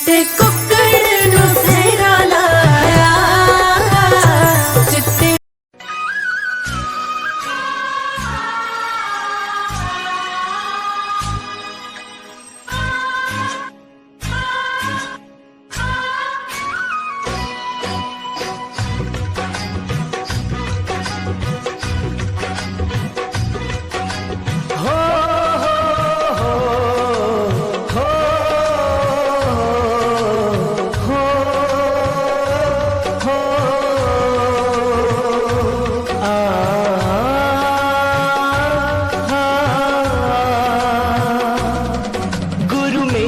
चिट्टे कुक्कड़ नु सेहरा लाया चिट्टे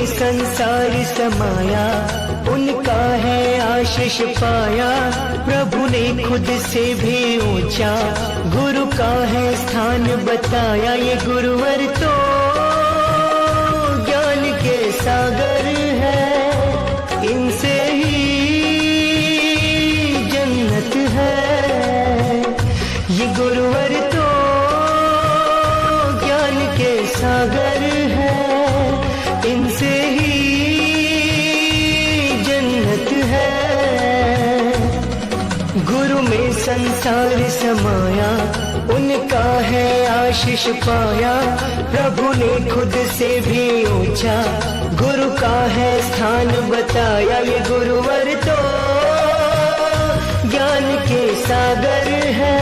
संसार समाया उनका है आशीष पाया। प्रभु ने खुद से भी ऊंचा गुरु का है स्थान बताया। ये गुरुवर तो ज्ञान के सागर है, इनसे ही जन्नत है। ये गुरुवर तो ज्ञान के सागर है, इनसे ही जन्नत है। गुरु में संसार समाया उनका है आशीष पाया। प्रभु ने खुद से भी ऊंचा गुरु का है स्थान बताया। ये गुरुवर तो ज्ञान के सागर है,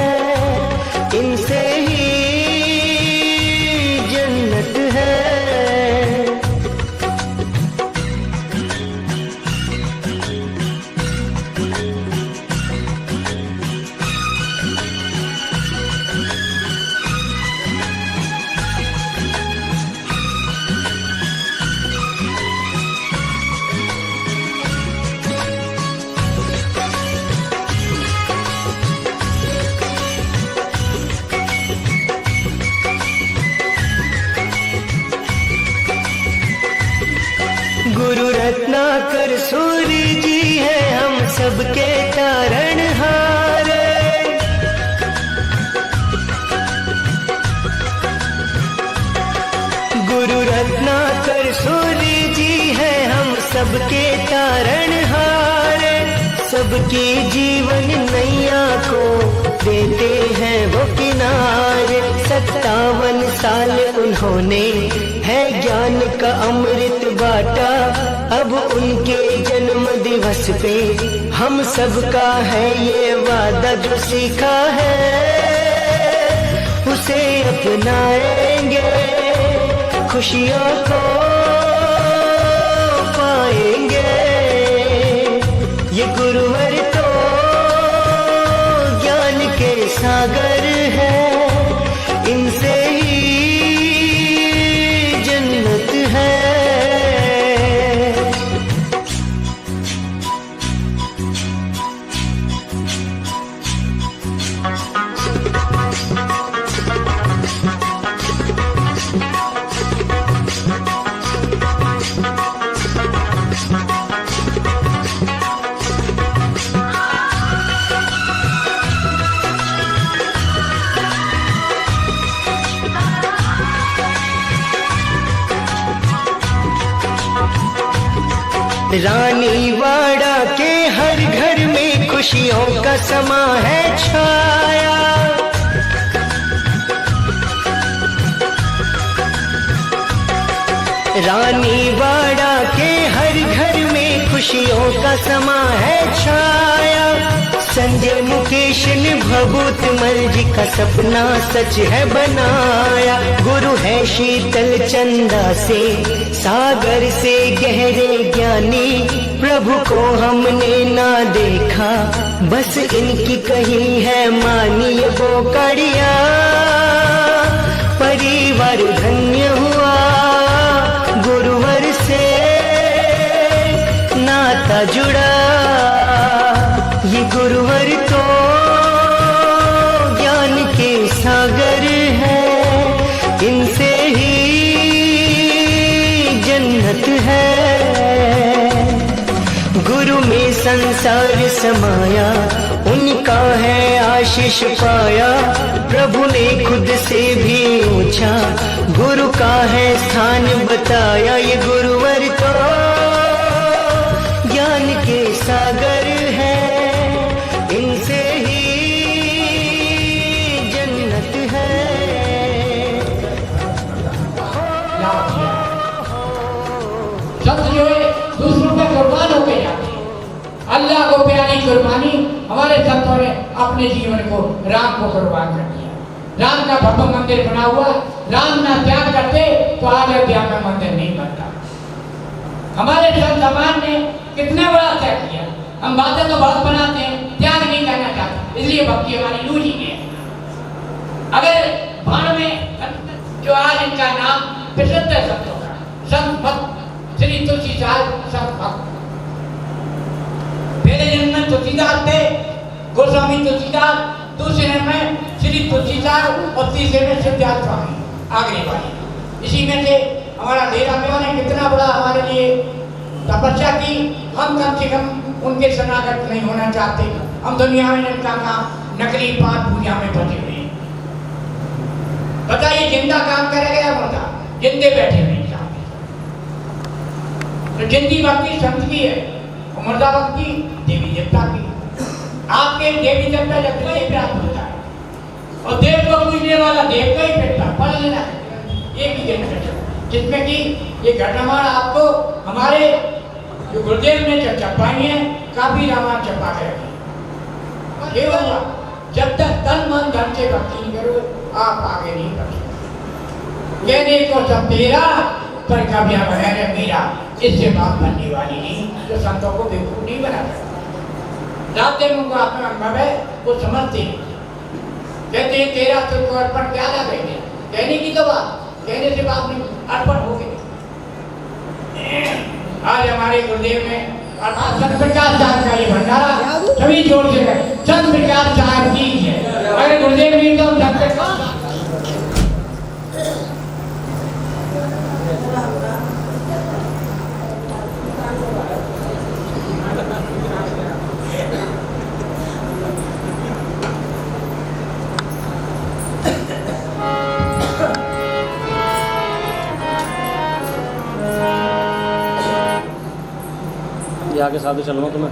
इनसे ही जन्नत है। गुरु रत्नाकर सूरी जी है हम सबके तारणहार। गुरु रत्नाकर सूरी जी है हम सबके तारणहार। सबके जीवन नैया को देते हैं वो किनारे। 57 साल उन्होंने है ज्ञान का अमृत बाटा। अब उनके जन्म दिवस पे हम सबका है ये वादा। जो सीखा है उसे अपनाएंगे, खुशियों को पाएंगे। ये गुरुवर तो ज्ञान के सागर है, इनसे ही जन्नत है। रानीवाड़ा के हर घर में खुशियों का समा है छाया। रानीवाड़ा के हर घर में खुशियों का समा है छाया। संजय मुकेश ने भभूत मल जी का सपना सच है बनाया। गुरु है शीतल चंदा से सागर से गहरे ज्ञानी। प्रभु को हमने ना देखा बस इनकी कही है मानी। वो कड़िया परिवार धन्य हुआ, गुरुवर से नाता जुड़ा। ये गुरुवर तो ज्ञान के सागर है, इनसे ही जन्नत है। गुरु में संसार समाया उनका है आशीष पाया। प्रभु ने खुद से भी ऊंचा गुरु का है स्थान बताया। ये गुरुवर तो कुर्बानी हमारे संतों ने अपने जीवन को राम को कुर्बान कर दिया। राम का भव्य मंदिर बना हुआ, राम ना त्याग करते तो आज अयोध्या में मंदिर नहीं बनता। हमारे संत समाज ने कितना बड़ा त्याग किया। हम बातें तो बहुत बनाते हैं, त्याग नहीं करना चाहते, इसलिए भक्ति हमारी लूज ही है। अगर बाण में जो आज इनका नाम प्रसिद्ध है संतों का, संत भक्त श्री तुलसीदास संत भक्त, पहले जन्म में तुलसीदास थे, गोस्वामी तुलसीदास, दूसरे में श्री तुलसीदास और तीसरे में सिद्धार्थ स्वामी आगरे वाली। इसी में से हमारा डेरा मेवा ने कितना बड़ा हमारे लिए तपस्या की। हम कम से कम उनके शरणागत नहीं होना चाहते। हम दुनिया में इनका काम नकली पाठ पूजा में बचे हुए हैं। बताइए जिंदा काम करेगा या मुर्दा? जिंदे बैठे नहीं चाहते। तो जिंदी भक्ति संत की है, मुर्दा भक्ति देवी देवता की। आपके देवी देवता जब ही प्राप्त होता है और देव को पूजने वाला देव का ही पेटता पढ़ लेना एक ही दिन जिसमें कि ये घटनावार आपको हमारे जो गुरुदेव ने चर्चा पाई है काफी रामायण चपा के रखी। ये होगा जब तक तन मन धन से भक्ति नहीं करो आप आगे नहीं बढ़ सकते। कहने को सब तेरा पर कभी है मेरा, इससे बात बनने वाली नहीं। जो संतों को बेवकूफ नहीं बना सकता। जाते उनको अपना अनुभव है वो समझते हैं। कहते हैं तेरा तुझको अर्पण क्या ला देंगे, कहने की तो बात, कहने से बात नहीं, अर्पण हो गई। आज हमारे गुरुदेव ने संत प्रकाश साहब का ये भंडारा सभी जोड़ से संत प्रकाश साहब की है। अगर गुरुदेव नहीं तो संत प्रकाश आगे साथ चलूँगा तुम्हें।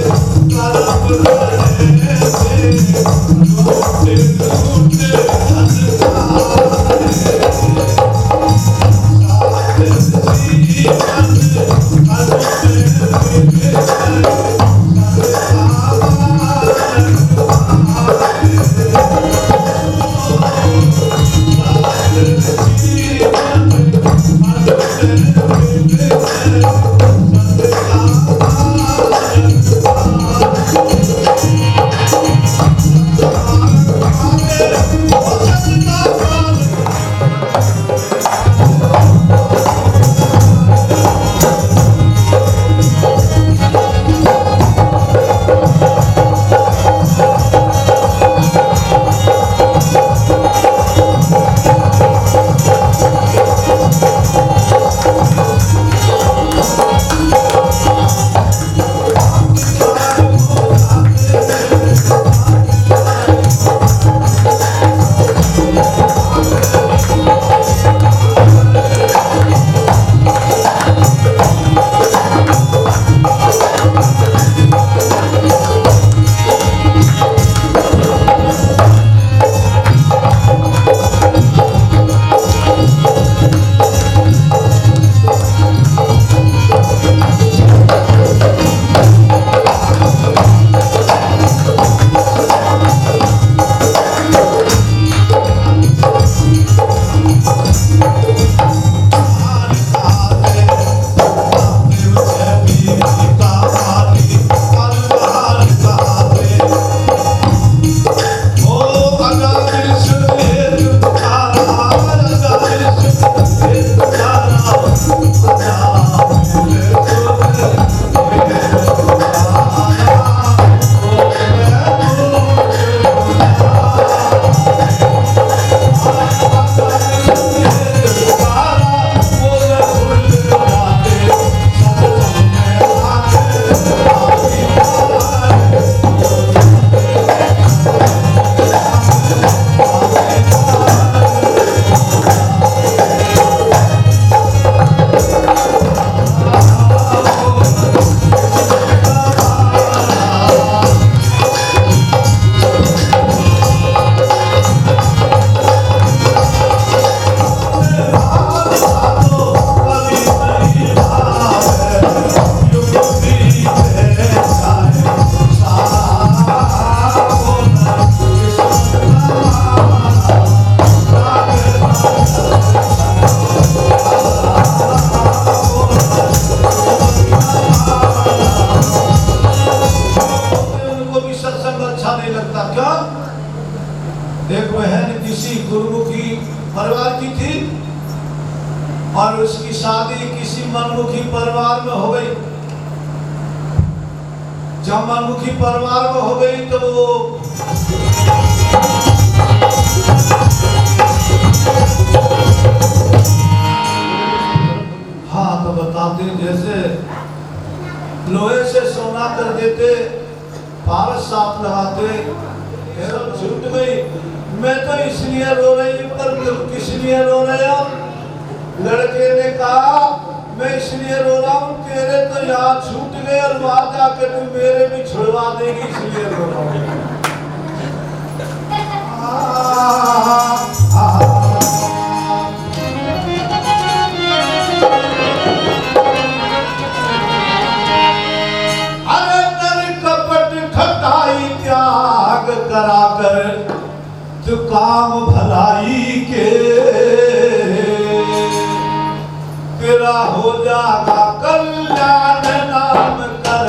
Let me मनमुखी परिवार में हो गई। जब मनमुखी परिवार में हो गई तो वो हाँ तो बताते जैसे लोहे से सोना कर देते, पारस साफ लगाते, छूट गई। मैं तो इसलिए रो रही, पर किस लिए रो रहे हो? लड़के ने कहा मैं इसलिए रो रहा हूँ, तेरे तो याद छूट गए और वहां जाकर तू मेरे भी छुड़वा देगी, इसलिए रो रहा हूँ। अरे नर कपट खटाई त्याग कराकर तू काम भलाई के तेरा हो जागा कल्याण नाम कर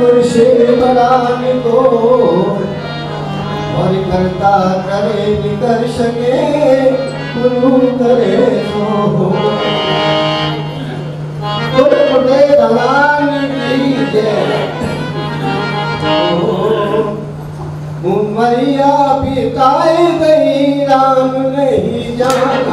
मुर्शिद बलान को और करता करे निकर सके गुरु करे सो मुझे दलान कीजिए उमरिया बिताए गई राम नहीं जाना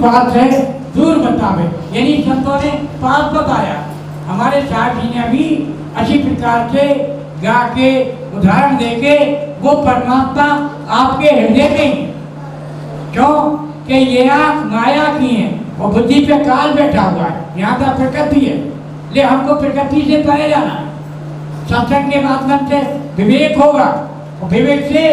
पास है दूर बतावे, यानी संतों ने पास बताया। हमारे साहब जी ने भी अच्छी प्रकार से गा के उदाहरण दे के वो परमात्मा आपके हृदय में ही, क्यों कि ये आँख माया की है और बुद्धि पे काल बैठा हुआ है, यहाँ का प्रकृति है, ले हमको प्रकृति से परे जाना है। सत्संग के माध्यम से विवेक होगा और विवेक से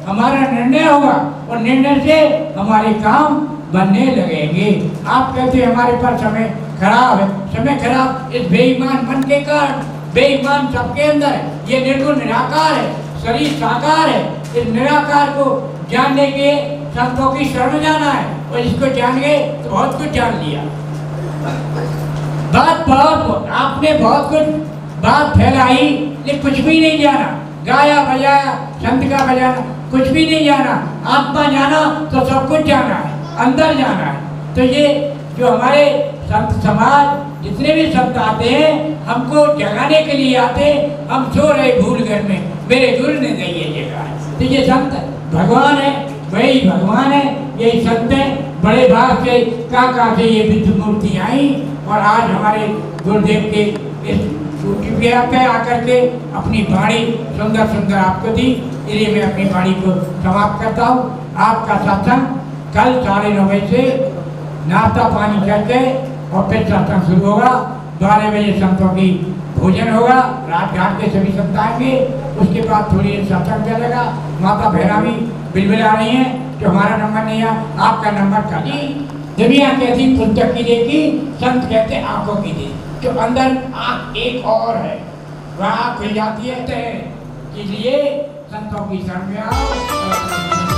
हमारा निर्णय होगा और निर्णय से हमारे काम बनने लगेंगे। आप कहते हैं हमारे पास समय खराब है, समय खराब इस बेईमान मन के कारण, बेईमान सबके अंदर है, ये निर्गुण निराकार है, शरीर साकार है, इस निराकार को जानने के संतों की शरण जाना है, और इसको जान गए तो बहुत कुछ जान लिया। बहुत आपने बहुत कुछ बात फैलाई, लेकिन कुछ भी नहीं जाना। गाया बजाया संत का बजाना, कुछ भी नहीं जाना। आत्मा जाना तो सब कुछ जाना है, अंदर जाना है। तो ये जो हमारे संत समाज जितने भी संत आते हैं, हमको जगाने के लिए आते हैं। हम सो रहे भूल घर में, मेरे गुरु ने दी ये जगह। तो ये संत भगवान है, वही भगवान है, यही संत है। बड़े भाग से कहाँ से ये विद्युत मूर्ति आई, और आज हमारे गुरुदेव के इस कुटिया पे आकर के अपनी वाणी सुंदर सुंदर आपको दी। इसलिए मैं अपनी वाणी को समाप्त करता हूँ। आपका सत्संग कल 9:30 बजे से नाश्ता पानी करके और फिर सत्संग शुरू होगा। 12 बजे संतों की भोजन होगा, रात घाट के सभी संत आएंगे। उसके बाद थोड़ी देर सत्संग चलेगा। माता भैरावी बिलबिल आ रही हैं कि हमारा नंबर नहीं है, आपका नंबर कर दी। दुनिया कहती पुस्तक की देखी, संत कहते आंखों की देखी। जो अंदर आंख एक और है, वह आंख खुल जाती है। इसलिए संतों की शरण में आओ।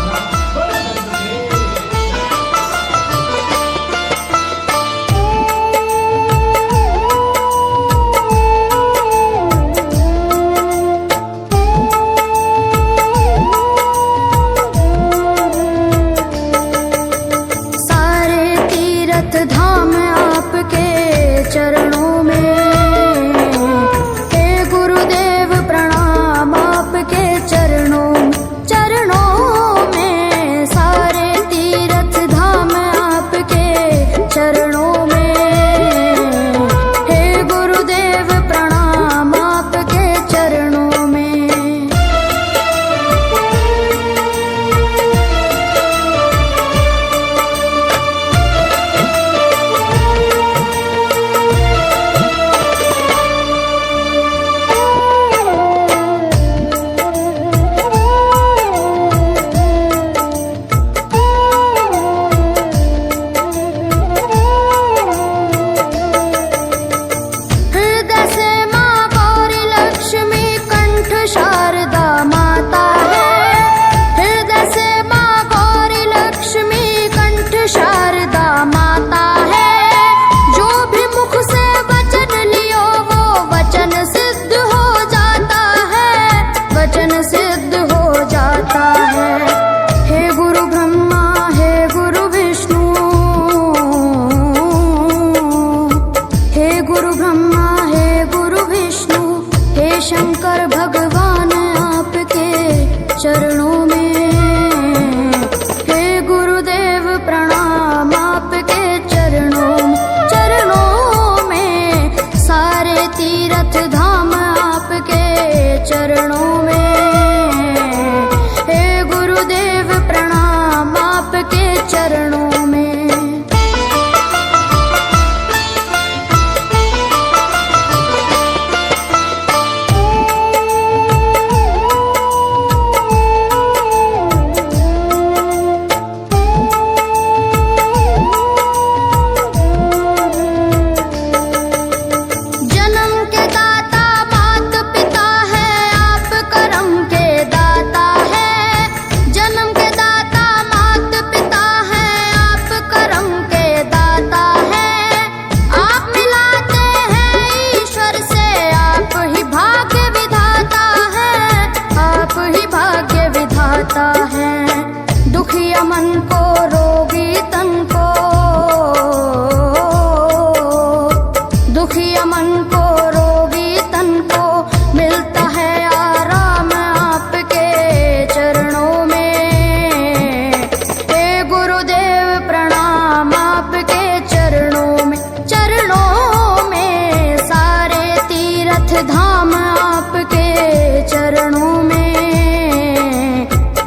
चरणों में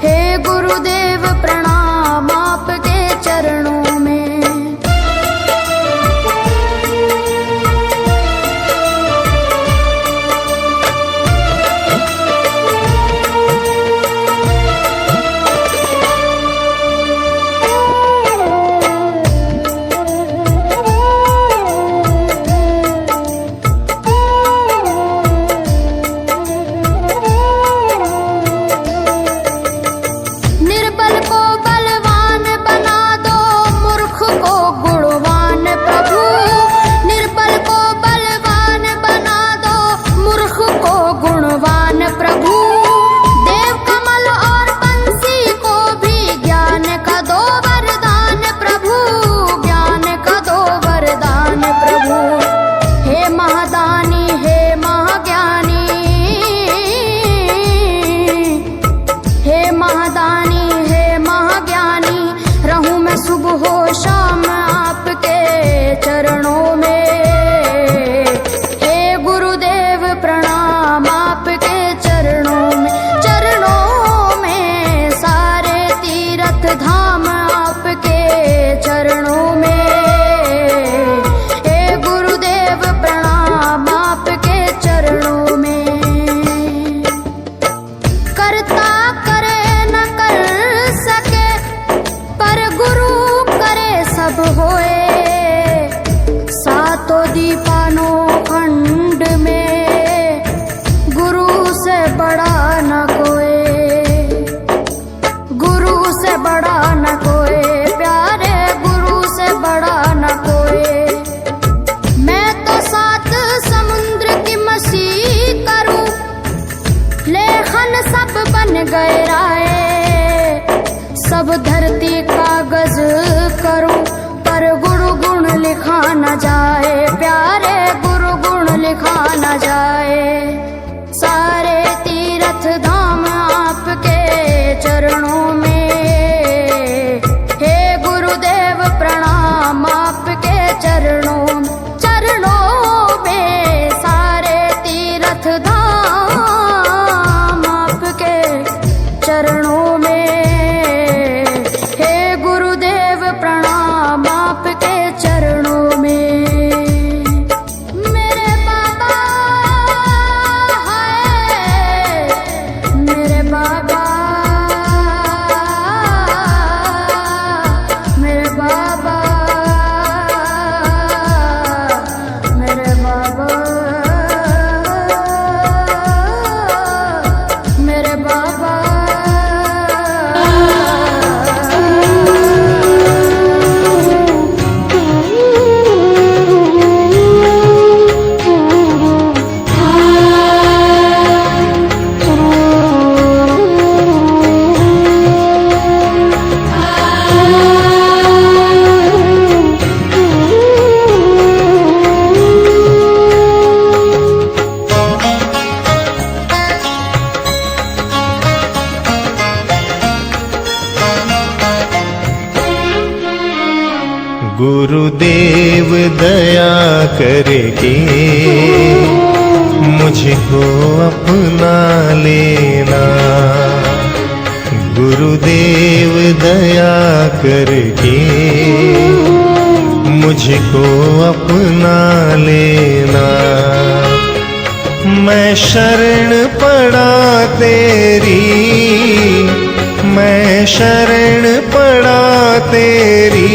हे गुरुदेव प्रणाम आप गहराए, सब धरती कागज करूं पर गुरु गुण लिखा न जाए, प्यारे गुरु गुण लिखा न जाए। सारे तीर्थ धाम आपके चरणों में, हे गुरुदेव प्रणाम आपके चरणों में, सारे तीर्थ धाम आपके चरणों में, हे गुरुदेव प्रणाम आपके चरणों में। मेरे बाबा है, मेरे बाबा, मेरे बाबा, मेरे बाबा, मेरे बाबा। गुरुदेव दया करके मुझको अपना लेना, गुरुदेव दया करके मुझको अपना लेना। मैं शरण पड़ा तेरी, मैं शरण पड़ा तेरी,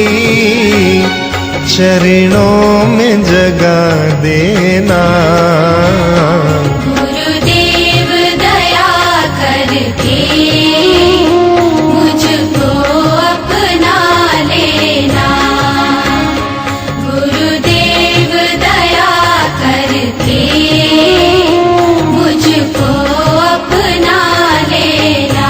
चरणों में जगा देना। गुरुदेव दया करके मुझको अपना लेना, गुरुदेव दया करके मुझको अपना लेना।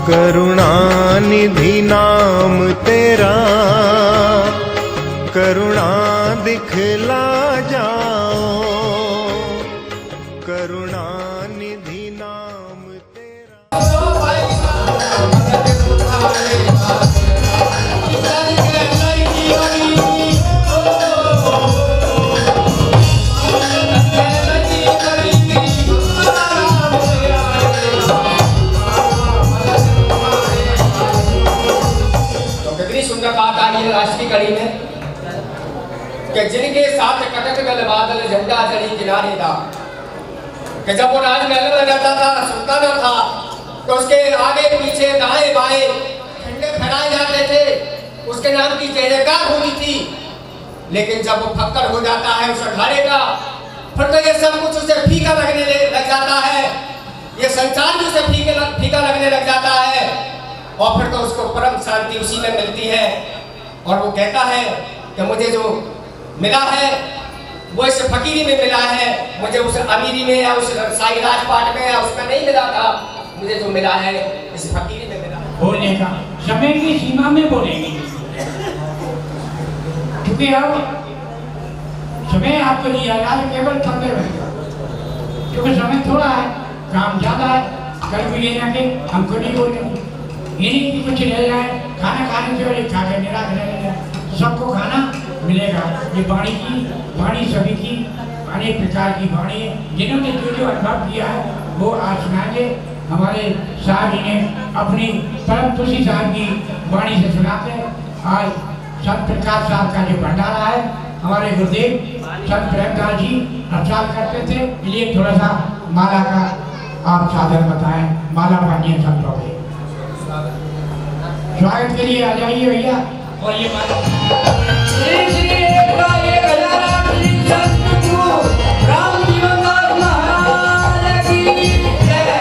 करुणानिधि नाम तेरा, करुणा दिखला जाओ, करुणानिधि नाम तेरा। सुंदर बात आ रही है आज की कड़ी में कि जिनके साथ कटक गल बादल झंडा चढ़ी किनारे था, कि जब वो राजमहल में रहता था, सुल्ताना था, तो उसके आगे पीछे दाएं बाएं झंडे फहराए जाते थे, उसके नाम की जय जयकार होती थी। लेकिन जब वो फक्कर हो जाता है उस अखाड़े का, फिर तो ये सब कुछ उसे फीका लगने लग जाता है, ये संसार भी उसे फीका लगने लग जाता है, और फिर तो उसको परम शांति उसी में मिलती है। और वो कहता है कि मुझे जो मिला है वो इस फकीरी में मिला है, मुझे उस अमीरी में या उस शाही राजपाट में या उसमें नहीं मिला था, मुझे जो मिला है इस फकीरी में मिला। बोलने का समय की सीमा में बोलेंगे, क्योंकि अब समय आपको दिया जाए केवल थकते रहेगा, क्योंकि समय थोड़ा है, काम ज्यादा है। कल भी लेना के हमको नहीं बोलेंगे, यही कि कुछ रह जाए, खाना खाने से पहले खा के निराश रह जाए, सबको खाना मिलेगा। ये वाणी सभी की अनेक प्रकार की वाणी है, जिन्होंने जो जो अनुभव किया है वो आज सुनाएंगे। हमारे साहब जी ने अपनी परम तुलसी साहब की वाणी से सुनाते हैं। आज संत प्रकाश साहब का जो भंडारा है, हमारे गुरुदेव संत प्रेमदास जी प्रचार करते थे, इसलिए थोड़ा सा माला का आप साधन बताएं, माला पानी सब हो गए। स्वागत के लिए आ जाइए भैया। और ये माला श्री श्री एक का एक हजारा श्री सतगुरु राम जीवनदास महाराज की जय।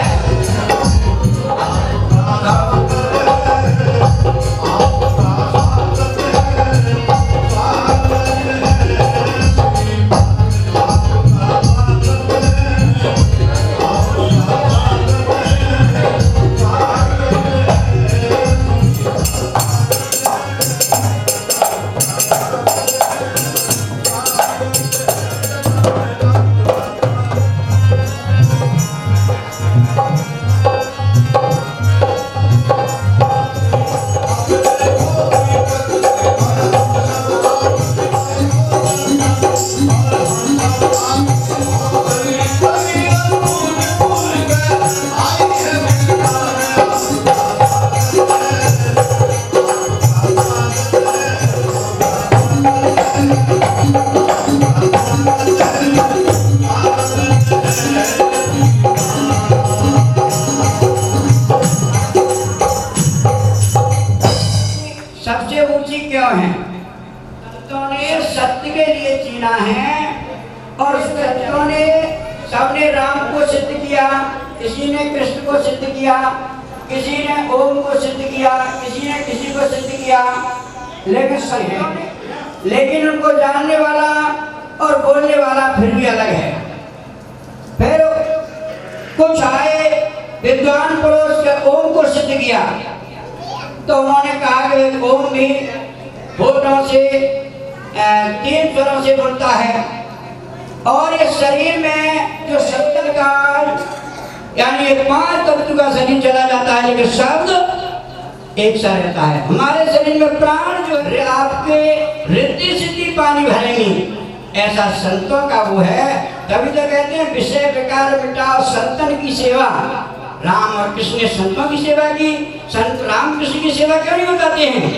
सबसे ऊंची क्यों है? संतों ने सत्य के लिए चीना है और संतों ने सबने राम को सिद्ध किया, किसी ने कृष्ण को सिद्ध किया, किसी ने ओम को सिद्ध किया, किसी ने किसी को सिद्ध किया, लेकिन सही है। लेकिन उनको जानने वाला और बोलने वाला फिर भी अलग है। फिर कुछ आए विद्वान पुरुष के ओम को सिद्ध किया, तो उन्होंने कहा कि ओम भी होठों से 3 स्वरों से बोलता है और इस शरीर में जो 70 का यानी 5 तत्व का शरीर चला जाता है, लेकिन शब्द एक सा रहता है। हमारे शरीर में प्राण जो है आपके रिद्धि सिद्धि पानी भरेंगी, ऐसा संतों का वो है। तभी तो कहते हैं विषय विकार मिटाओ संतन की सेवा। राम और कृष्ण ने संतों की सेवा की, संत राम कृष्ण की सेवा क्यों नहीं बताते हैं?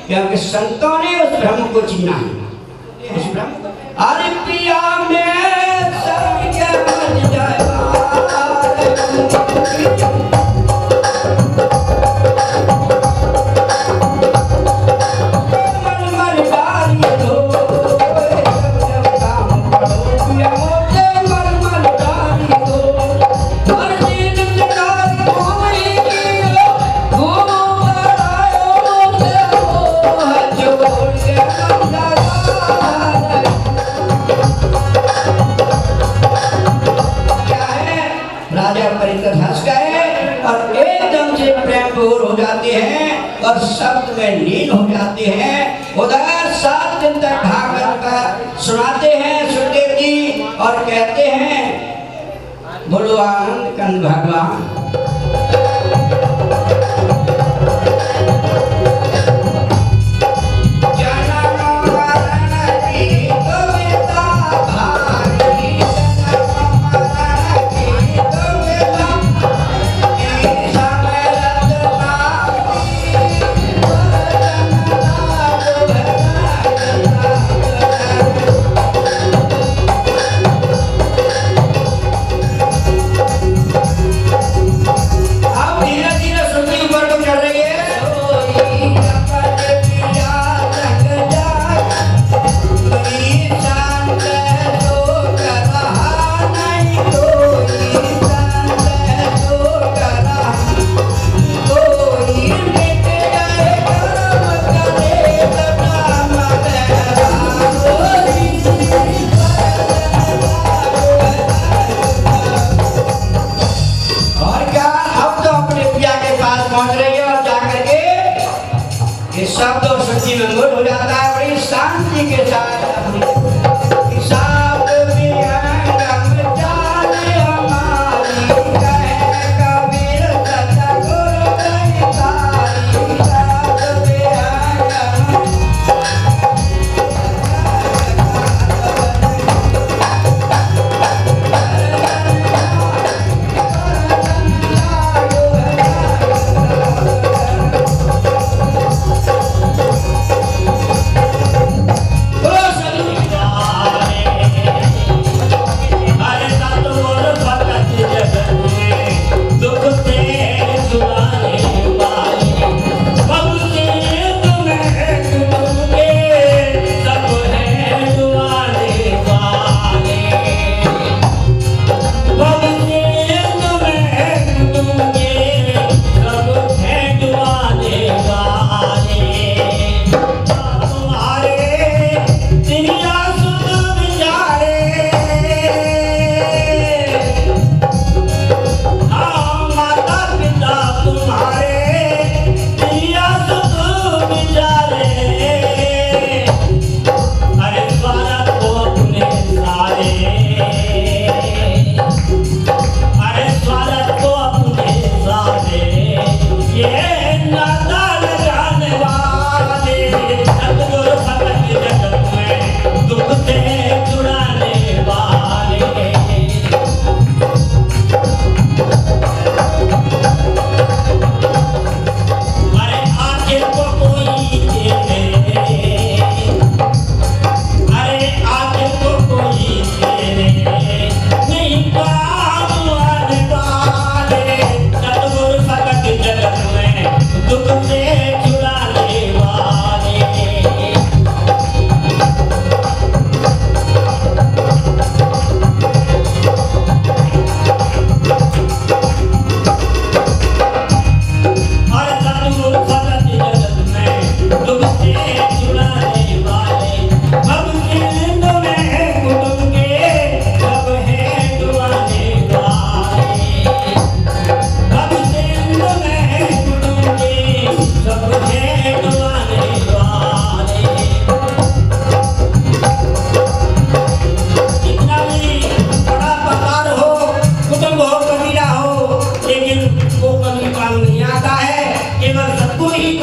क्योंकि संतों ने उस ब्रह्म को चीना है। उस ब्रह्म अरे पिया में सब क्या बच जाए और शब्द में लीन हो जाते हैं। उधर 7 दिन तक ढाकर का सुनाते हैं सुखदेव जी और कहते हैं बोलो आनंद कंद भगवान। शब्द और शक्ति में गुण हो जाता है, बड़ी शांति के साथ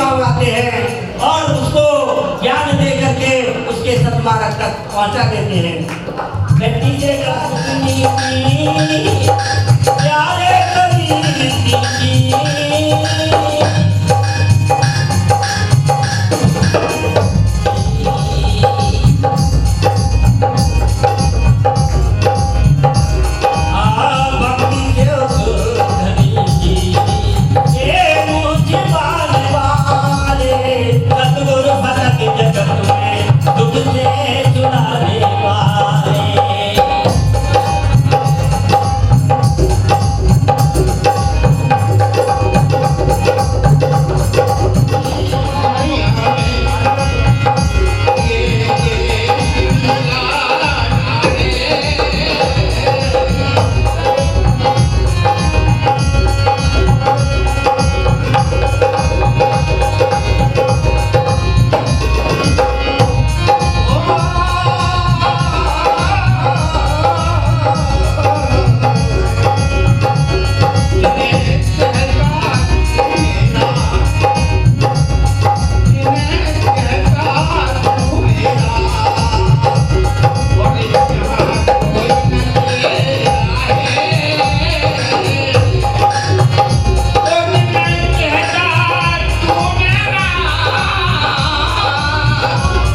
गांव आते हैं और उसको ज्ञान दे करके उसके सतमार्ग तक पहुंचा देते हैं। गद्दी से प्यारे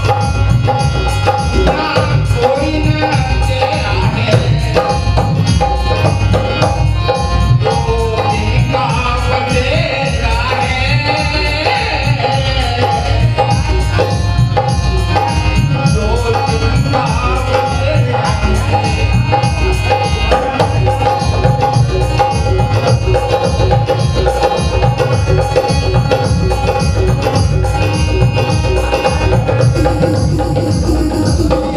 तुझे आग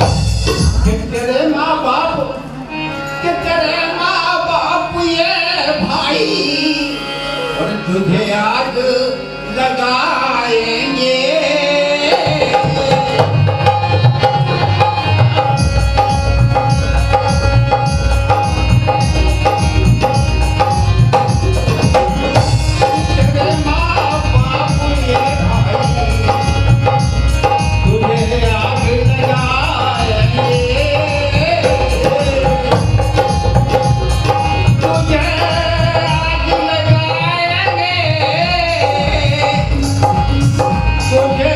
लगाएंगे। तेरे माँ बाप ये भाई तुझे आग लगाएंगे। तुझे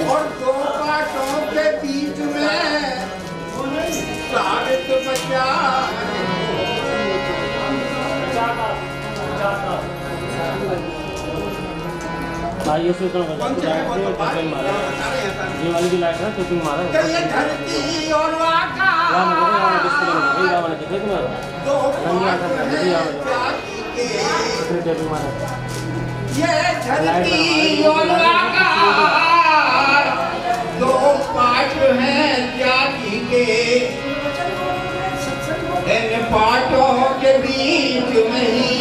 और दो बातों के बीच में साबित बचा ये वाली की लाइट है तो तुम मारा ये धरती और आकाश दो ये धरती और आकाश दो पाठ हैं जाति के। इन पाठों के बीच में ही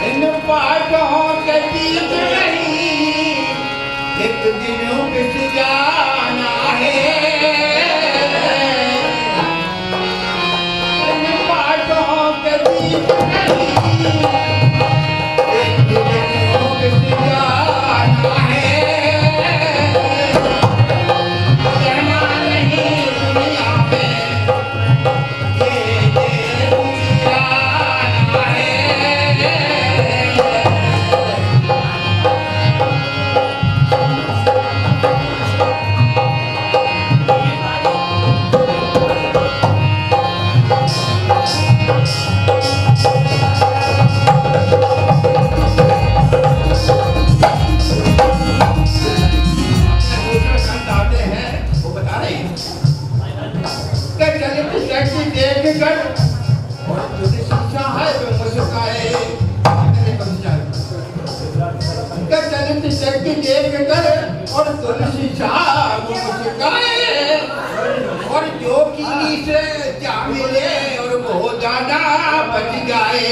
इन पाठों के बीच में ही एक दिन बिछ जाना है। इन पाठों के बीच में ही एक दिन बिछ जाना है। कहना नहीं दुनिया में ये दुनिया टैक्सी देख कर और तुझे शिक्षा है तो मुस्काए क्या चलित टैक्सी देख कर और तुलसी शाह मुस्काए और जो कीली से क्या मिले और वो ज्यादा बच जाए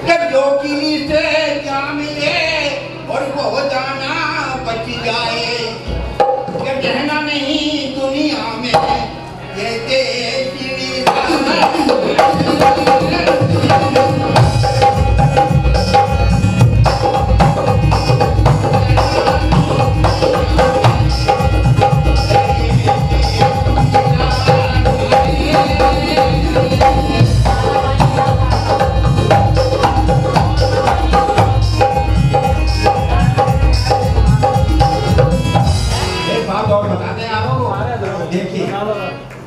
जब जो कीली से क्या मिले और वो जाना बच जाए ये कहना नहीं दुनिया में ये तेरी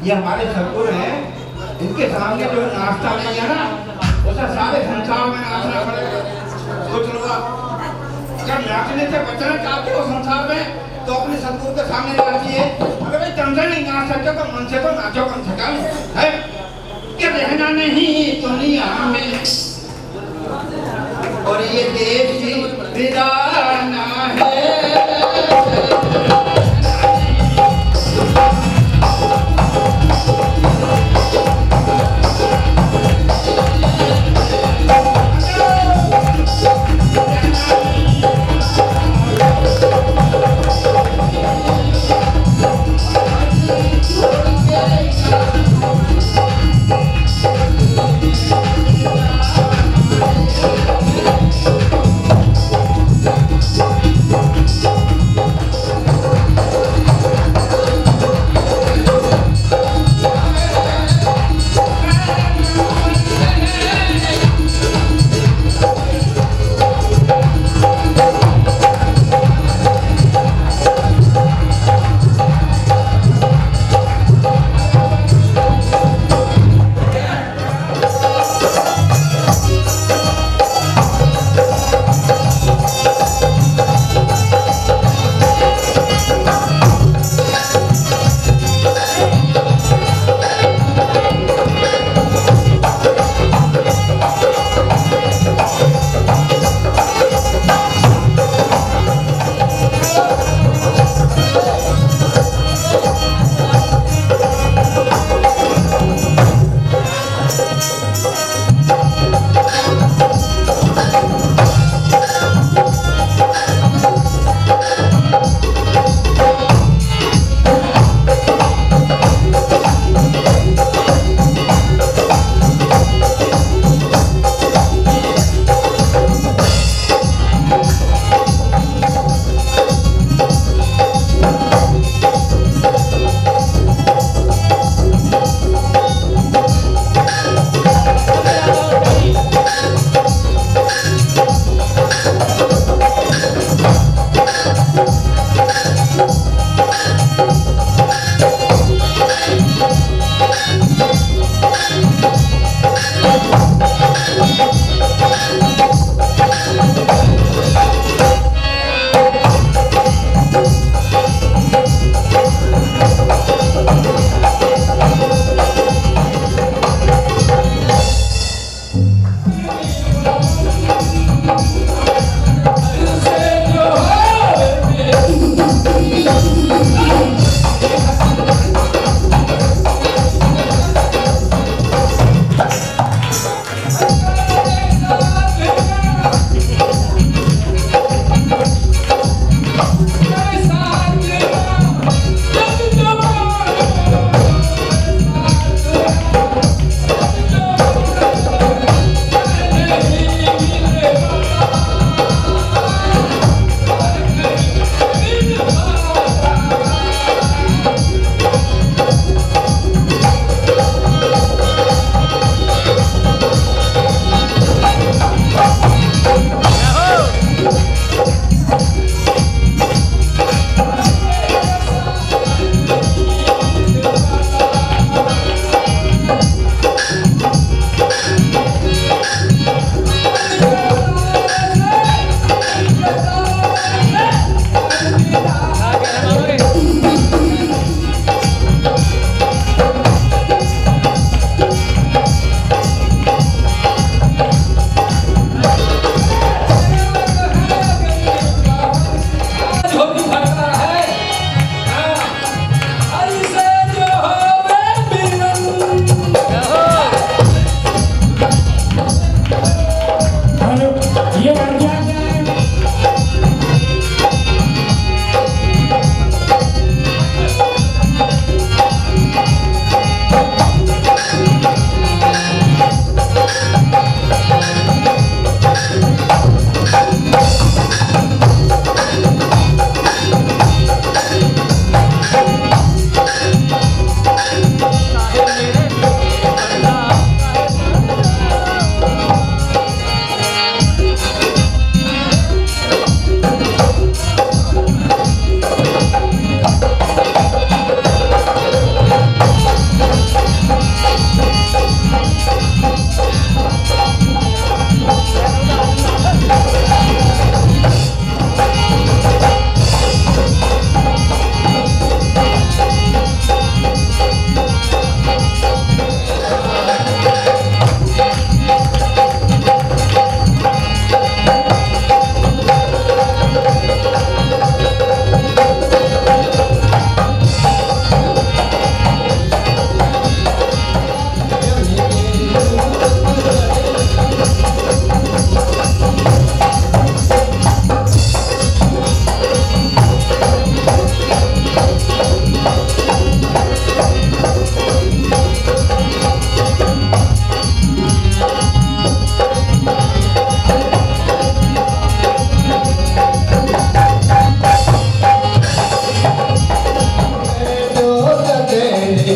ये हमारे सदगुरु हैं, इनके सामने जो नाश्ता नहीं है ना, उसे सारे संसार में नाचना पड़ेगा। सोच लो आप, अगर नाचने से बचना चाहते हो संसार में, तो अपने सदगुरु के सामने नाचिए। अगर भाई तन से नहीं नाच सकते तो मन से तो नाचो कम से कम, है? कि रहना नहीं दुनिया में और ये देश ही बिगाड़ना है।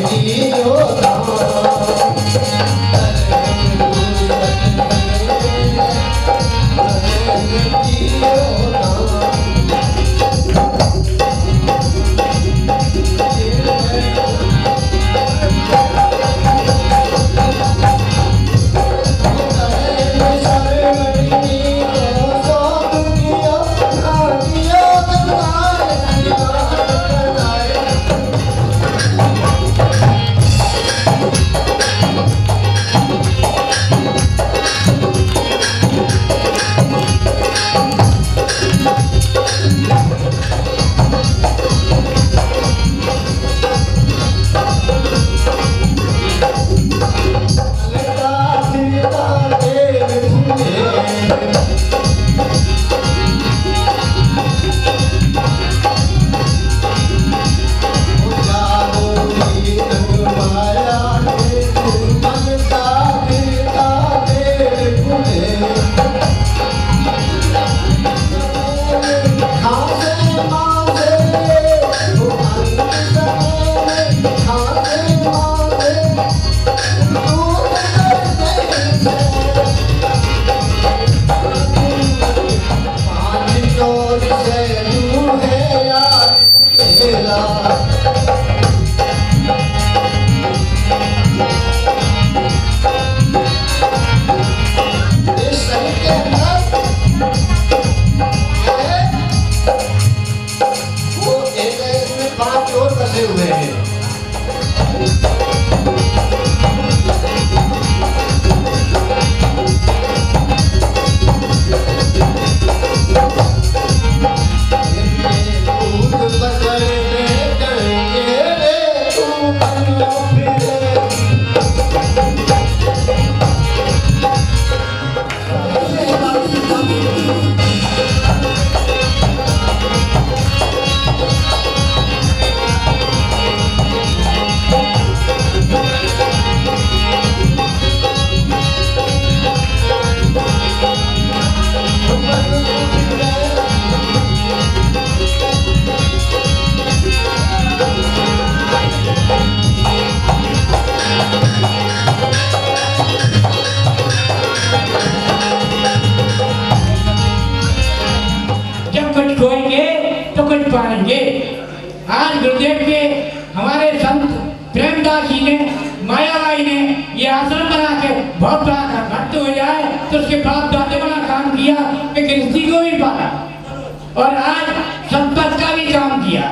जियो पाएंगे। आज गुरुदेव के हमारे संत प्रेमदास जी ने, मायाबाई ने ये आश्रम बना के बहुत बड़ा भक्त हो जाए तो उसके बाप दादे बड़ा काम किया कि गृहस्थी को भी पाला और आज संपत्ति का भी काम किया,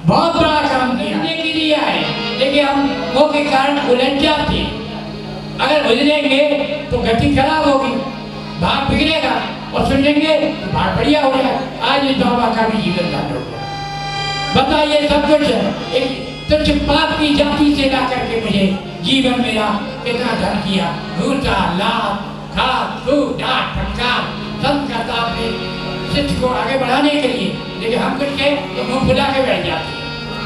बहुत बड़ा काम किया। के लिए आए लेकिन हम वो के कारण उलझ जाते हैं। अगर उलझेंगे तो गति खराब होगी, भाग बिगड़ेगा और सुनेंगे तो भाग बढ़िया हो जाए। आज इस बाबा का भी जीवन कांड हो गया। बताइए सब कुछ एक तुच्छ पाप की जाति से ला करके मुझे जीवन मेरा कितना धन किया, घूटा लाभ खाद सूद डांट फटकार सब करता अपने शिष्य को आगे बढ़ाने के लिए, लेकिन हम कुछ कहे तो मुंह फुला के बैठ जाते हैं,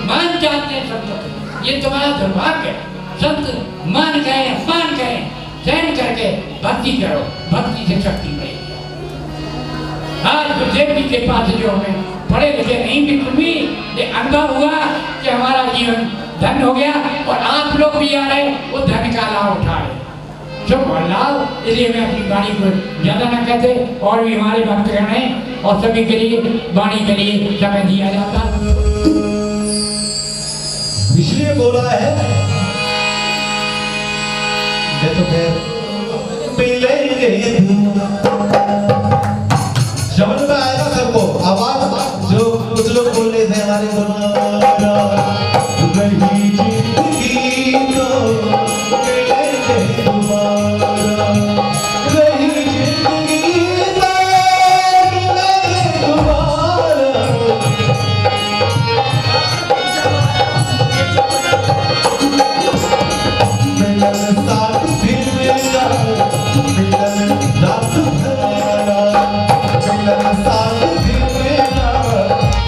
मान जाते हैं सब कुछ। ये तुम्हारा दुर्भाग्य है। संत मान कहें अपमान कहें सहन करके भक्ति करो, भक्ति से शक्ति मिलेगी। आज गुरुदेव जी के पास जो हमें पढ़े लिखे नहीं बिल्कुल भी ये अनुभव हुआ कि हमारा जीवन धन हो गया और आप लोग भी आ रहे वो धन का लाभ उठा रहे। शुभ लाभ, इसलिए मैं अपनी वाणी को ज्यादा न कहते और भी हमारे भक्तगण हैं और सभी के लिए वाणी के लिए समय दिया जाता। इसलिए बोला है तो समझ में आएगा सबको आवाज जो कुछ लोग बोल रहे थे हमारे साथ भी मेरा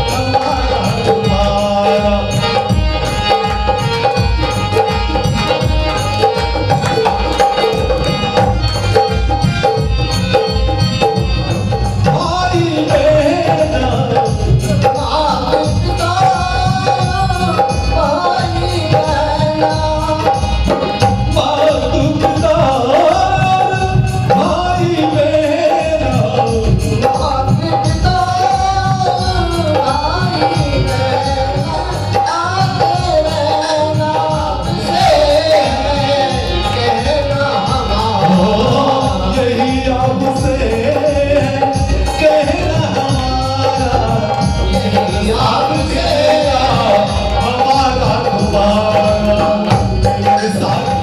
हमारा हमारा मेरे साथ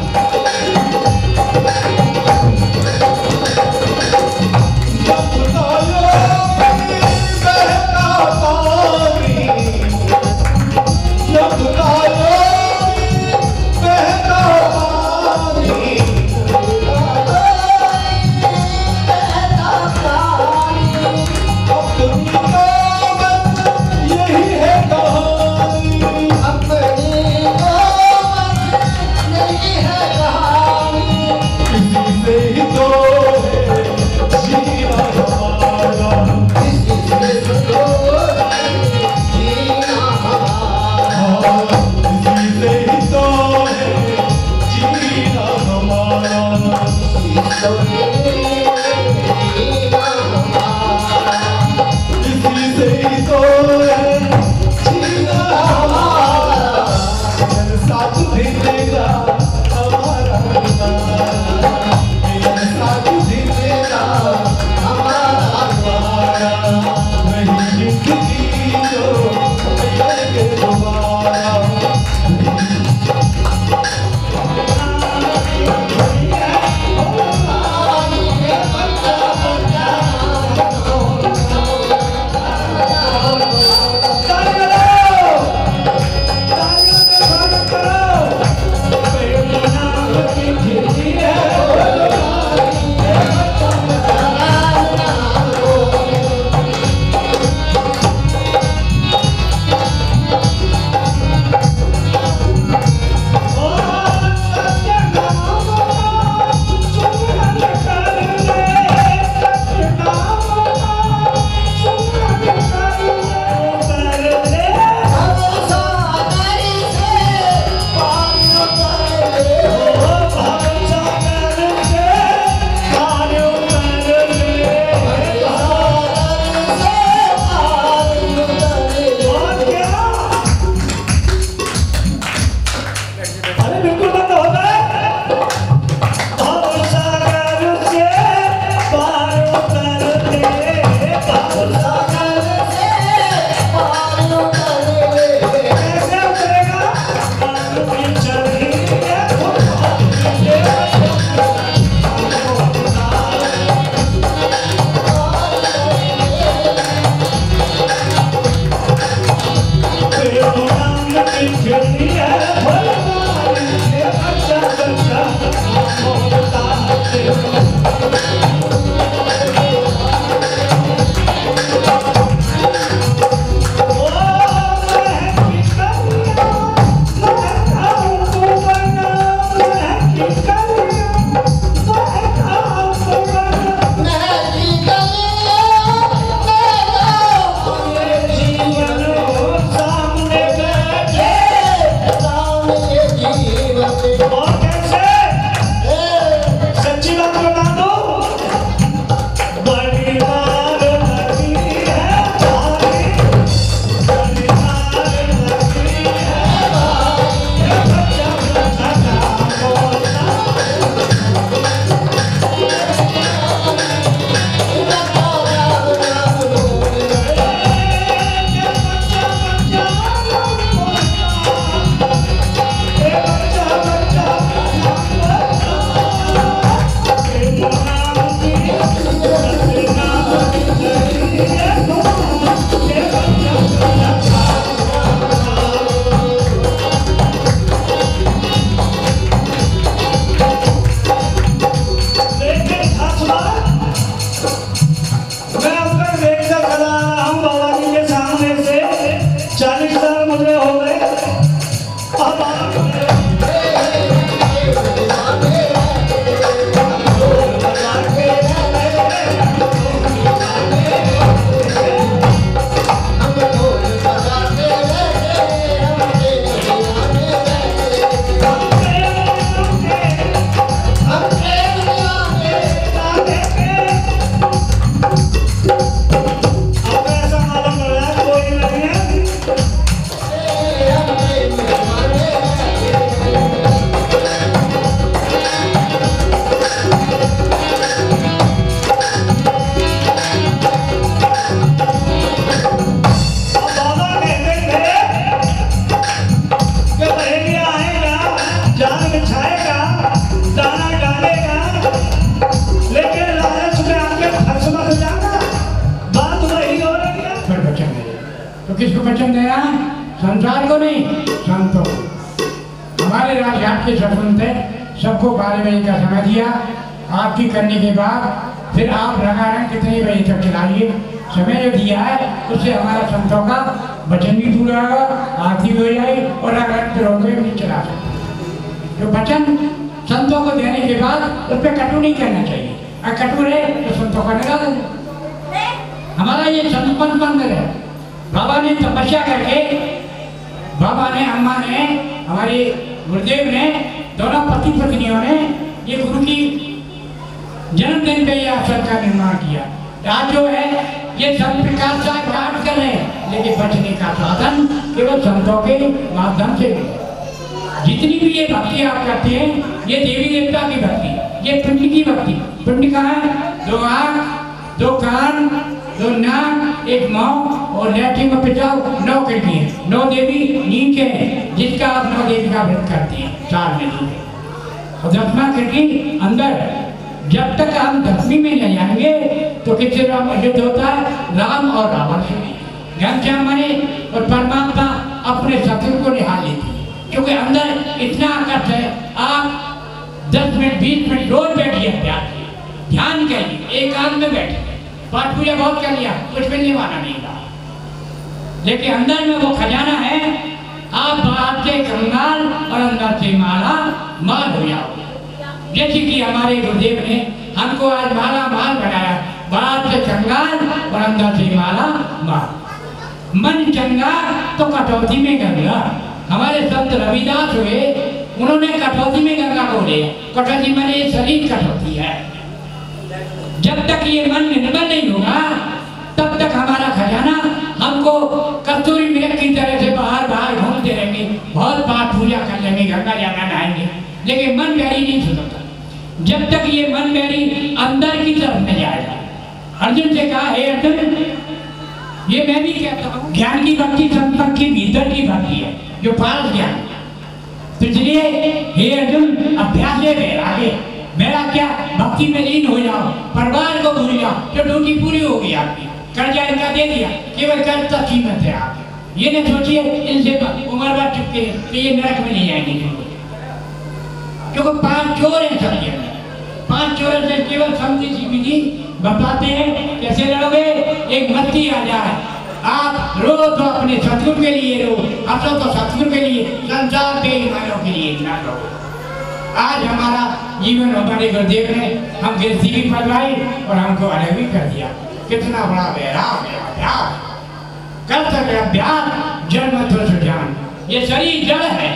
आएगा, जाल बिछाएगा, दाना डालेगा, लेकिन लालच में आके फंस मत जाना। बात वही हो रही है। फिर वचन दे, तो किसको वचन दे रहा है? संसार को नहीं, संतों को। हमारे राजघाट के सरपंच थे, सबको 12 बजे का समय दिया। आरती करने के बाद फिर आप रंगारंग कितने बजे तक चलाइए, समय जो दिया है उससे हमारा संतों का वचन भी पूरा होगा, आरती भी हो जाएगी और रंगारंग फिर होकर भी चला सकते। जो वचन संतों को देने के बाद उस पर कटु नहीं करना चाहिए, अगर कटु रहे तो संतों का निकाल दें। हमारा ये संत मंदिर है, बाबा ने तपस्या करके, बाबा ने, अम्मा ने, हमारे गुरुदेव ने, दोनों पति पत्नियों ने ये गुरु की जन्मदिन पे ये आश्रम का निर्माण किया। आज जो है ये सब प्रकार से कार्य कर रहे हैं, लेकिन बचने का साधन केवल संतों के माध्यम से। जितनी भी ये भक्ति आप करते हैं, ये देवी देवता की भक्ति, ये पिंड की भक्ति। पिंड कहाँ है? 2 आँख, 2 कान, 2 नाक, 1 मुंह और लैट्रिन में पिटाओ, 9 खिड़की है, 9 देवी नीचे हैं, जिसका आप 9 देवी का व्रत करते हैं साल में 2 और 10वां खिड़की अंदर। जब तक हम 10वीं में ले जाएंगे तो किससे राम युद्ध होता है? राम और रावण से। घनश्याम बने और परमात्मा अपने शत्रु को निहार लेती है, क्योंकि अंदर इतना आकर्ष है। आप 10 मिनट 20 मिनट रोज बैठिए, ध्यान करिए, एकांत में बैठिए। पाठ पूजा बहुत कर लिया, कुछ मिलने वाला नहीं था, लेकिन अंदर में वो खजाना है। आप बाहर से कंगाल और अंदर से माला माल हो जाओ। जैसे कि हमारे गुरुदेव ने हमको आज माला माल बनाया, बाहर से कंगाल और अंदर से माला माल। मन चंगा तो कटौती में गंगा। हमारे संत रविदास हुए, उन्होंने कटौती में गंगा बोले। कटौती माने शरीर कटौती है। जब तक ये मन निर्मल नहीं होगा, तब तक हमारा खजाना हमको कस्तूरी मृग की तरह से बाहर बाहर घूमते रहेंगे, बहुत पाठ पूजा कर लेंगे, गंगा जगह नहाएंगे, लेकिन मन प्यारी नहीं सुनता। जब तक ये मन प्यारी अंदर की तरफ न जाएगा। अर्जुन से कहा, हे अर्जुन, ये मैं भी कहता हूँ, ज्ञान की भक्ति संपर्क की भीतर की भक्ति है, जो पारस ज्ञान। तो इसलिए हे अर्जुन, अभ्यास है वैराग्य। मेरा क्या? भक्ति में लीन हो जाओ, परिवार को भूल जाओ, जो ड्यूटी पूरी हो गई आपकी, कर्जा इनका दे दिया, केवल कर्ज तक कीमत है आप। ये न सोचिए इनसे उम्र भर चुके हैं तो ये नरक में नहीं जाएंगे, क्योंकि 5 चोर हैं सब के अंदर। 5 चोरों से केवल समझी सी विधि बताते हैं कैसे लड़ोगे। एक मस्ती आ जाए, आप रो तो अपने सतगुरु के लिए रो, हंसो तो सतगुरु के लिए, संसार के ईमानों के लिए ना रो। आज हमारा जीवन हमारे गुरुदेव ने हम गिरती भी पलवाई और हमको अलग भी कर दिया। कितना बड़ा वैराग है, अभ्यास कर सके। अभ्यास जड़ मत हो सुजान। ये शरीर जड़ है,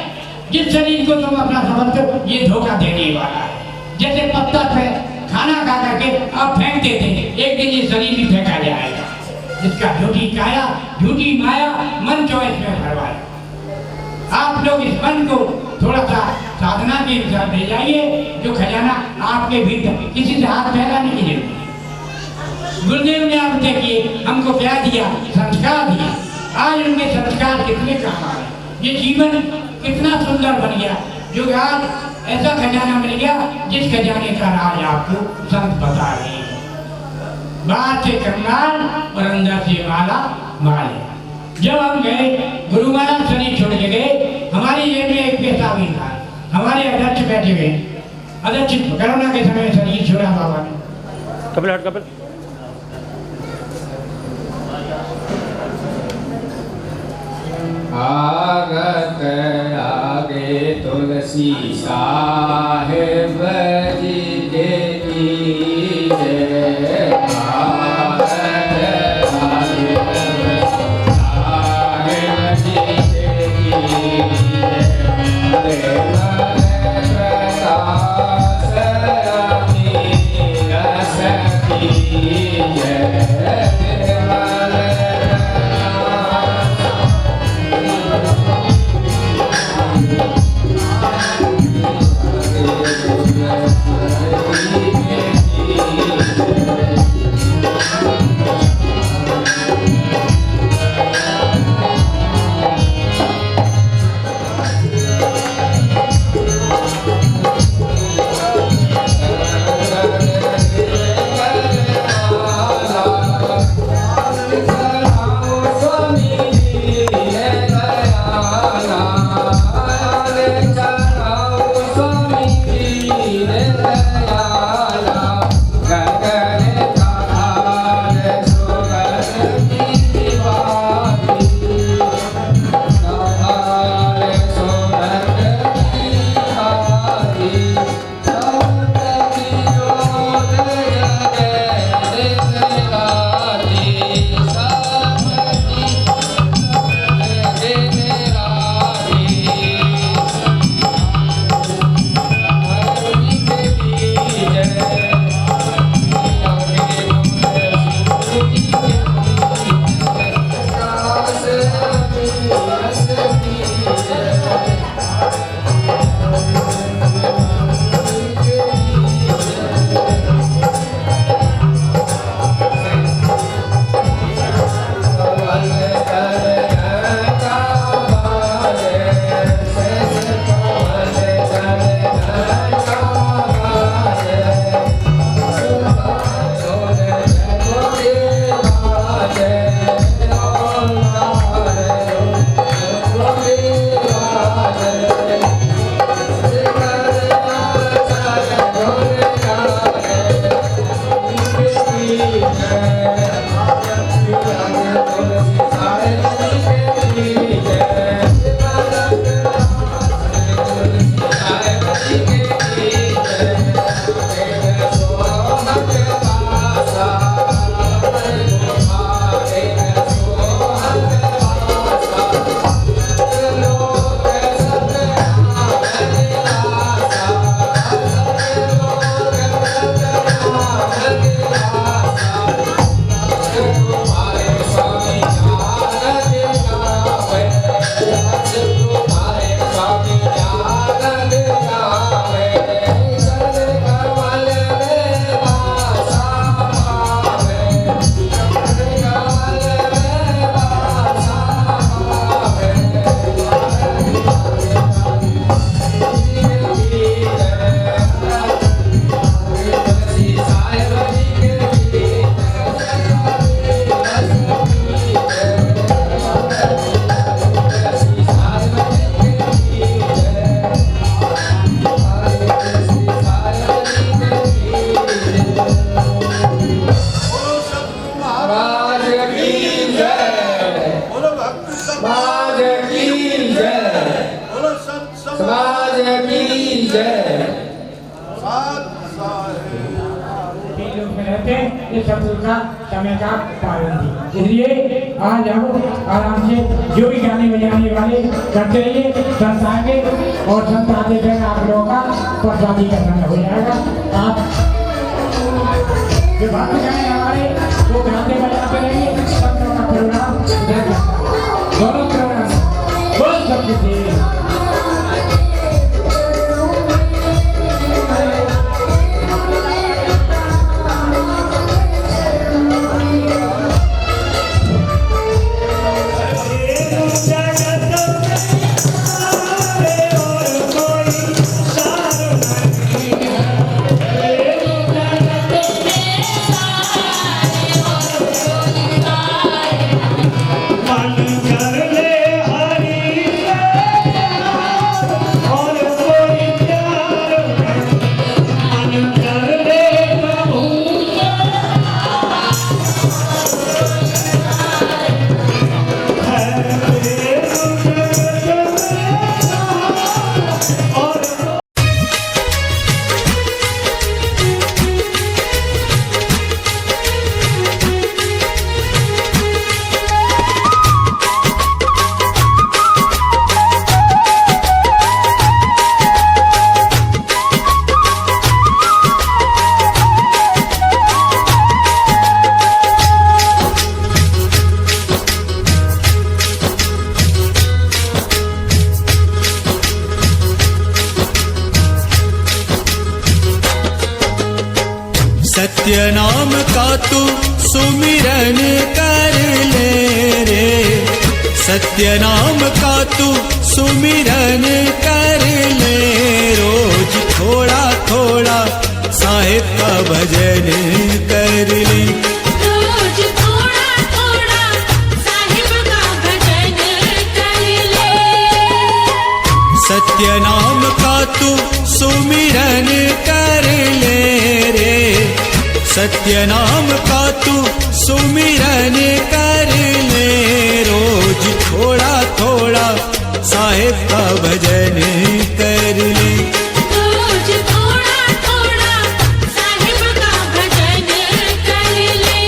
जिस शरीर को तुम अपना समझते, ये धोखा देने वाला है। जैसे पत्थर पे खाना खा करके आप फेंक देते हैं, एक दिन ये शरीर भी फेंका जाएगा। जिसका झूठी काया, झूठी माया, मन चॉइस में भरवाए। आप लोग इस मन को थोड़ा सा साधना की तरफ ले जाइए, जो खजाना आपके भीतर, किसी से हाथ फैलाने की जरूरत नहीं। गुरुदेव ने आप देखिए हमको क्या दिया? संस्कार दिए। आज उनके संस्कार कितने काम आ रहे, ये जीवन कितना सुंदर बन गया, जो आज ऐसा खजाना मिल गया जिस खजाने का राज आपको संत बता रहे हैं। बाहर से कंगाल और अंदर से माला माल। जब हम गए, गुरुमाला शरीर छोड़ के गए, हमारी जेब में एक पैसा भी था। हमारे अध्यक्ष बैठे हुए, अध्यक्ष कोरोना के समय शरीर छोड़ा बाबा ने। कपिल हट, कपिल। आगत आगे तुलसी साहेब जी की जय। आगत आगे तुलसी साहेब जी की जय। प्रकाश रानी रस की जय। महाराज की जय। तीन लोग में रहते हैं, ये शत्रु का समय का पाबंदी, इसलिए आज हम आराम से जो भी गाने बजाने वाले करते रहिए, संत आएंगे और संत आते फिर आप लोगों का प्रसादी का समय हो जाएगा। आप जो बात जाए हमारे वो गाने बजाते रहिए, सब लोगों का प्रोग्राम दोनों प्रोग्राम बोल सकते थे। सत्य नाम का तू सुमिरन कर ले रे, सत्य नाम का तू सुमिरन कर ले, रोज थोड़ा थोड़ा साहिब का भजन कर ले। रोज थोड़ा थोड़ा साहिब का भजन कर ले। सत्य नाम का तू सुमिरन कर ले रे, सत्य नाम का तू सुमिरन कर ले, रोज थोड़ा थोड़ा साहिब का भजन कर ले। रोज थोड़ा थोड़ा साहिब का भजन कर ले।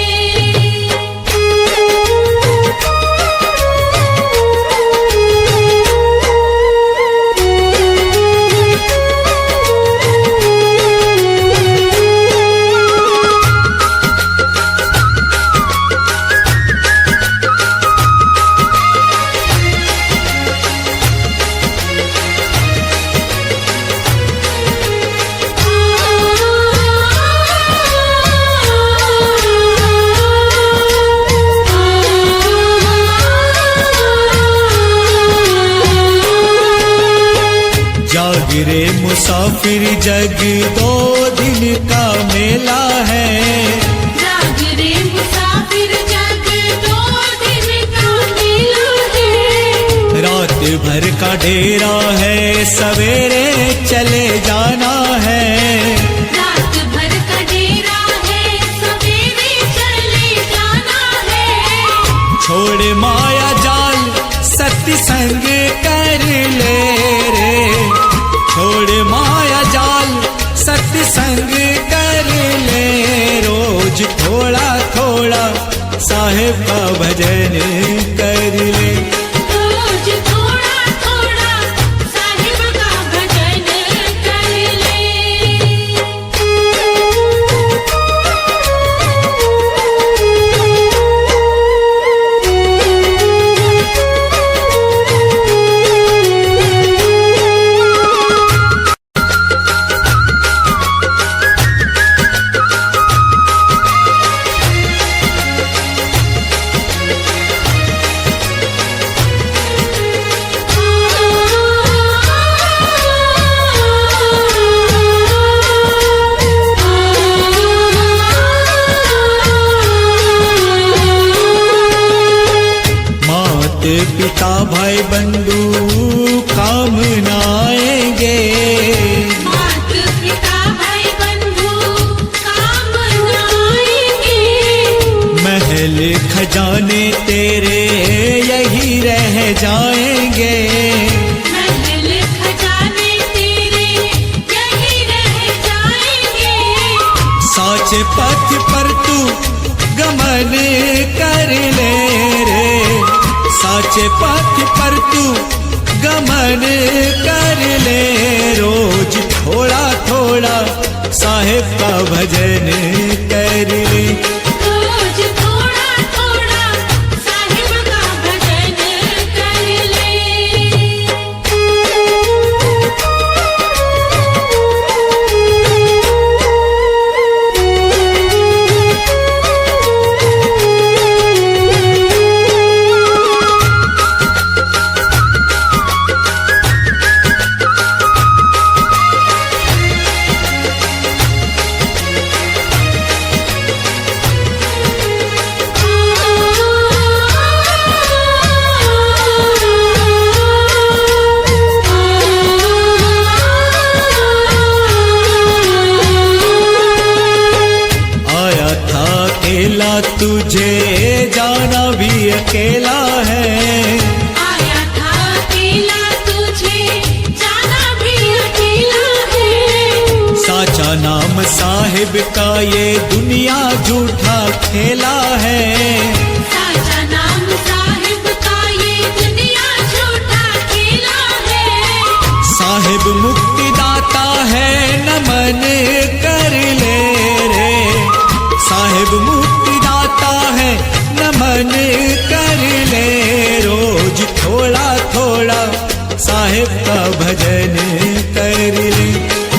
जागरे मुसाफिर जग दो दिन का मेला है, जागरे मुसाफिर जग दो दिन का मेला है। रात भर का डेरा है, सवेरे चले जाना है, रात भर का डेरा है, सवेरे चले जाना है। छोड़ माया जाल सत्संग कर ले रे, छोड़ माया जाल सत्संग कर ले, रोज थोड़ा थोड़ा साहिब का भजन कर ले। रोज थोड़ा थोड़ा साहिब का भजन कर ले। पिता भाई बंधु काम न आएंगे, मात पिता भाई बंधु काम न आएंगे। महल खजाने तेरे यही रह जाएंगे, महल खजाने पथ पर तू गमन कर ले रे, साचे पथ पर तू गमन कर ले। रोज थोड़ा थोड़ा साहेब का भजन कर ले। रोज थोड़ा थोड़ा साहिब का भजन कर ले। तुझे जाना भी अकेला है, आया था अकेला तुझे जाना भी अकेला है। साचा नाम साहिब का ये दुनिया झूठा खेला है। साचा नाम साहिब का ये दुनिया झूठा खेला है। साहिब मुक्तिदाता है नमन कर ले रे, साहिब मुक्तिदाता है नमन कर ले। रोज थोड़ा थोड़ा साहिब का भजन कर ले।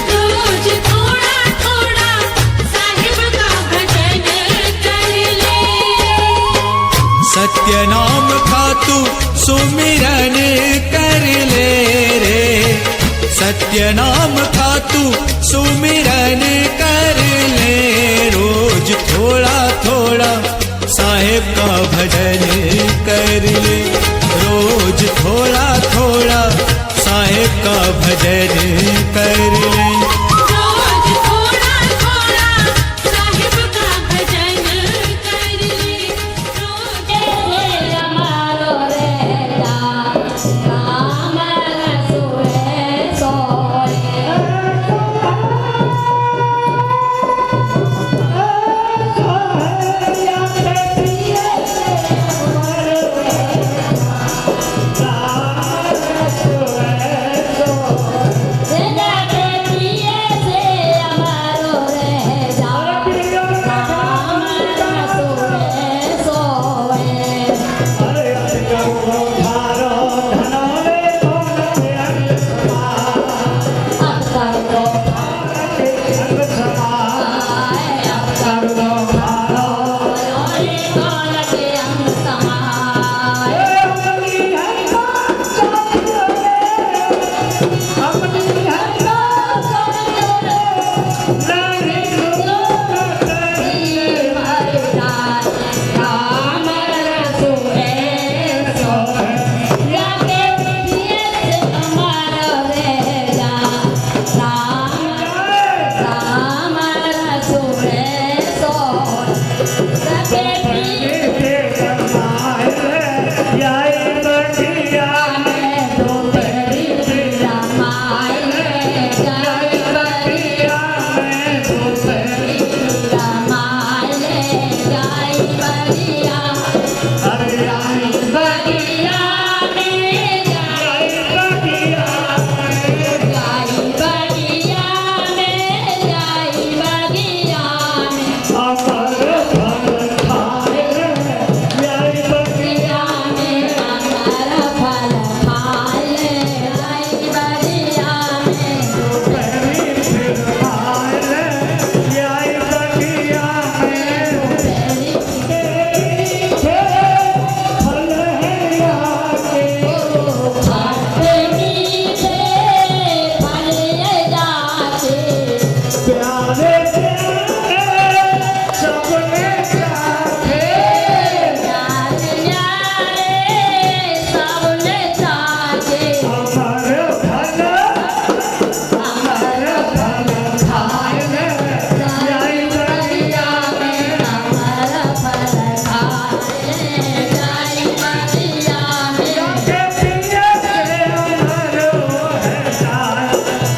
रोज थोड़ा थोड़ा साहिब का भजन कर ले। सत्य नाम का तू सुमिरन कर ले रे, सत्य नाम का तू सुमिरन कर ले। रोज थोड़ा थोड़ा साहिब का भजन कर ले। रोज थोड़ा थोड़ा साहिब का भजन कर ले। रोज थोड़ा थोड़ा साहिब का भजन कर ले। रोज हमारो रहता राम रसूल सोए।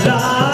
राम